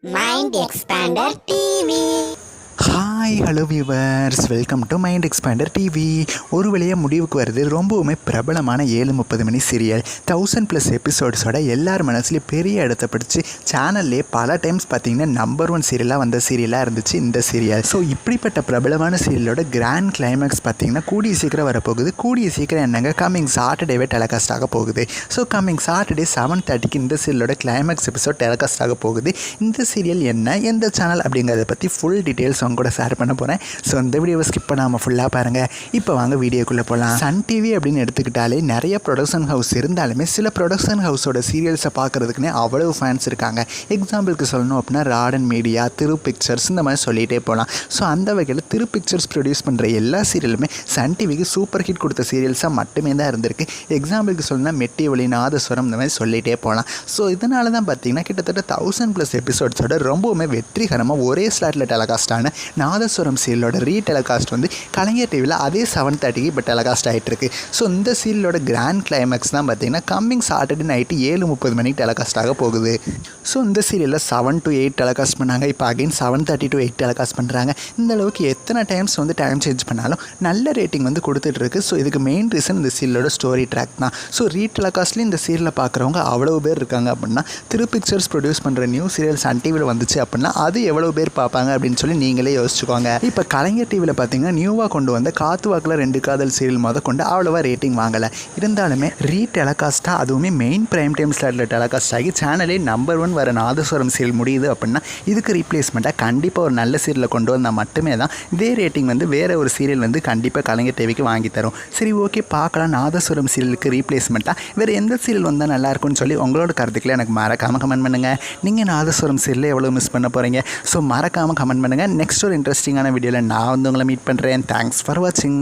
Mind Expander TV. Hi hello viewers, welcome to mind expander TV. ஒரு வழியாக முடிவுக்கு வருது ரொம்பவுமே பிரபலமான 7:30 மணி சீரியல். 1000+ எபிசோட்ஸோட எல்லார் மனசுலேயும் பெரிய இடத்த பிடிச்சி சேனல்லே பல டைம்ஸ் பார்த்தீங்கன்னா நம்பர் 1 சீரியலாக வந்த சீரியலாக இருந்துச்சு இந்த சீரியல். ஸோ இப்படிப்பட்ட பிரபலமான சீரியலோட கிராண்ட் கிளைமேக்ஸ் பார்த்தீங்கன்னா கூடிய சீக்கிரம் வரப்போகுது. கூடிய சீக்கிரம் என்னங்க கம்மிங் சாட்டர்டேவே டெலிகாஸ்ட் ஆக போகுது. ஸோ கம்மிங் சாட்டர்டே 7:30க்கு இந்த சீரியலோட கிளைமேக்ஸ் எபிசோட் டெலிகாஸ்ட் ஆக போகுது. இந்த சீரியல் என்ன, எந்த சேனல் அப்படிங்கிறத பற்றி ஃபுல் டீட்டெயில்ஸ் கூட ஷேர் பண்ண போகிறேன். ஸோ இந்த வீடியோவை ஸ்கிப் பண்ணாமல் ஃபுல்லாக பாருங்கள். இப்போ வாங்க வீடியோக்குள்ளே போகலாம். சன் டிவி அப்படின்னு எடுத்துக்கிட்டாலே நிறைய ப்ரொடக்ஷன் ஹவுஸ் இருந்தாலுமே சில ப்ரொடக்ஷன் ஹவுஸோட சீரியல்ஸை பார்க்குறதுக்குன்னே அவ்வளோ ஃபேன்ஸ் இருக்காங்க. எக்ஸாம்பிளுக்கு சொல்லணும் அப்படின்னா ராடன் மீடியா, திரு பிக்சர்ஸ், இந்த மாதிரி சொல்லிகிட்டே போகலாம். ஸோ அந்த வகையில் திரு பிக்சர்ஸ் ப்ரொடியூஸ் பண்ணுற எல்லா சீரியலுமே சன் டிவிக்கு சூப்பர் ஹிட் கொடுத்த சீரியல்ஸாக மட்டுமே தான் இருந்திருக்கு. எக்ஸாம்பிளுக்கு சொல்லணும்னா மெட்டி ஒளி, நாதஸ்வரம், இந்த மாதிரி சொல்லிகிட்டே போகலாம். ஸோ இதனால தான் பார்த்தீங்கன்னா கிட்டத்தட்ட 1000+ எபிசோட்ஸோட ரொம்பவுமே வெற்றிகரமாக ஒரே ஸ்லாட்டில் டெலிகாஸ்டான நாதஸ்வரம் சீரியலோட டெலிகாஸ்ட் வந்து கலைஞர் டிவியில் அதே 7:30க்கு இப்போ டெலிகாஸ்ட் ஆகிட்டுருக்கு. ஸோ இந்த சீரியலோட கிராண்ட் கிளைமேக்ஸ் தான் பார்த்தீங்கன்னா கம்மிங் சாட்டர்டே நைட்டு 7:30 மணிக்கு டெலிகாஸ்ட் ஆக போகுது. ஸோ இந்த சீரியலில் 7 to 8 டெலிகாஸ்ட் பண்ணாங்க. இப்போ அகைன் 7:30 to 8 டெலிகாஸ்ட் பண்ணுறாங்க. இந்த அளவுக்கு எத்தனை டைம்ஸ் வந்து டைம் சேஞ்ச் பண்ணாலும் நல்ல ரேட்டிங் வந்து கொடுத்துட்ருக்கு. ஸோ இதுக்கு மெயின் ரீசன் இந்த சீரியலோட ஸ்டோரி ட்ராக் தான். ஸோ டெலிகாஸ்ட்லேயும் இந்த சீரியலை பார்க்குறவங்க அவ்வளோ பேர் இருக்காங்க அப்படின்னா திரு பிக்சர்ஸ் ப்ரொடியூஸ் பண்ணுற நியூ சீரியல் சன் டிவியில் வந்துச்சு அப்படின்னா அது எவ்வளோ பேர் பார்ப்பாங்க அப்படின்னு சொல்லி நீங்களே யோசிச்சுக்கோங்க. இப்போ கலைஞர் டிவியில் பார்த்தீங்கன்னா நியூவாக கொண்டு வந்த காத்து வாக்கில் 2 காதல் சீரியல் கொண்டு அவ்வளோவா ரேட்டிங் வாங்கலை. இருந்தாலுமே டெலிகாஸ்ட்டாக அதுவுமே மெயின் பிரைம் டைம் ஸ்லாட்டில் டெலிகாஸ்ட் ஆகி சேனலே நம்பர் 1 வர நாதஸ்வரம் சீரியல் முடியுது அப்படின்னா இதுக்கு ரீப்ளேஸ்மெண்ட்டாக கண்டிப்பாக ஒரு நல்ல சீரியலை கொண்டு வந்தால் மட்டுமே தான் இதே ரேட்டிங் வந்து வேறு ஒரு சீரியல் வந்து கண்டிப்பாக கலைஞர் டிவிக்கு வாங்கி தரும். சரி, ஓகே, பார்க்கலாம். நாதஸ்வரம் சீரியலுக்கு ரீப்ளேஸ்மெண்ட்டாக வேறு எந்த சீரியல் வந்தால் நல்லாயிருக்கும்னு சொல்லி உங்களோட கருத்துக்களை எனக்கு மறக்காமல் கமெண்ட் பண்ணுங்கள். நீங்கள் நாதஸ்வரம் சீரியலில் எவ்வளோ மிஸ் பண்ண போகிறீங்க? ஸோ மறக்காமல் கமெண்ட் பண்ணுங்கள். நெக்ஸ்ட் ஒரு இன்ட்ரெஸ்டிங்கான வீடியோவில் நான் வந்து உங்களை மீட் பண்ணுறேன். தேங்க்ஸ் ஃபார் வாட்சிங்.